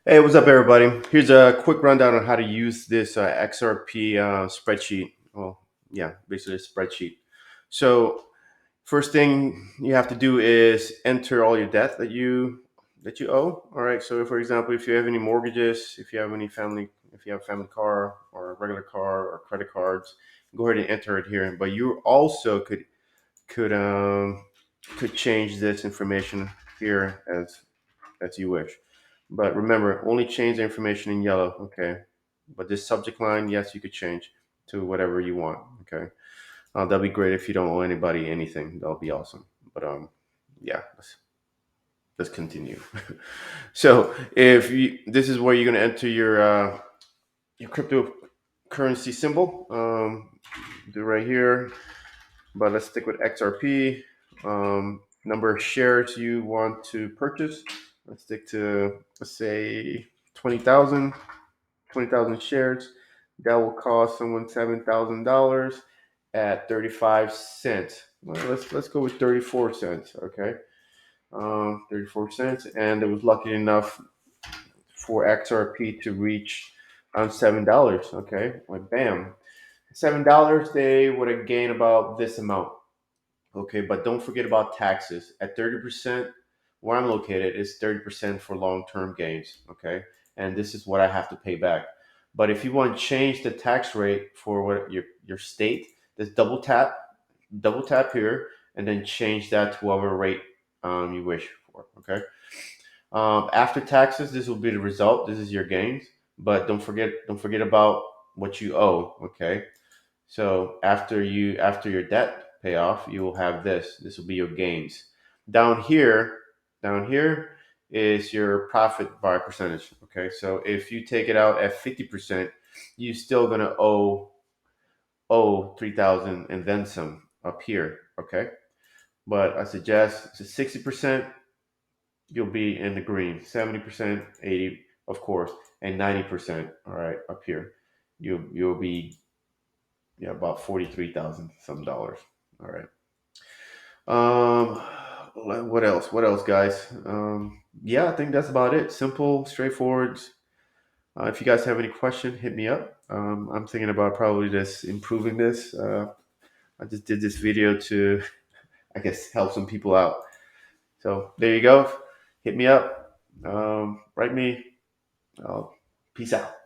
Hey, what's up, everybody? Here's a quick rundown on how to use this XRP spreadsheet. Well, yeah, basically a spreadsheet. So, first thing you have to do is enter all your debt that you owe. All right. So, for example, if you have any mortgages, if you have a family car or a regular car or credit cards, go ahead and enter it here. But you also could um, could change this information here as you wish. But remember, only change the information in yellow, okay? But this subject line, yes, you could change to whatever you want, okay? That'll be great if you don't owe anybody anything. That'll be awesome. But yeah, let's continue. So if you, this is where you're gonna enter your cryptocurrency symbol. Do right here. But let's stick with XRP. Number of shares you want to purchase. Let's stick to, let's say, 20,000. 20,000 shares. That will cost someone $7,000 at 35 cents. Well, let's go with 34 cents. Okay, 34 cents, and it was lucky enough for XRP to reach $7. Okay, like bam, $7. They would have gained about this amount. Okay, but don't forget about taxes. At 30%, where I'm located is 30% for long-term gains. Okay, and this is what I have to pay back. But if you want to change the tax rate for what your state, just double tap here, and then change that to whatever rate you wish for. Okay. After taxes, this will be the result. This is your gains, but don't forget about what you owe. Okay. So after your debt payoff, you will have this. This will be your gains. Down here, down here is your profit by percentage. Okay, so if you take it out at 50%, you're still gonna owe 3,000 and then some up here. Okay, but I suggest to 60%, you'll be in the green. 70%, 80, of course, and 90%. All right, up here, you'll be, yeah, about 43,000 some dollars. All right. Um, what else? What else, guys? Yeah, I think that's about it. Simple, straightforward. If you guys have any question, hit me up. I'm thinking about probably just improving this. I just did this video to, I guess, help some people out. So there you go. Hit me up. Write me. Uh, Peace out.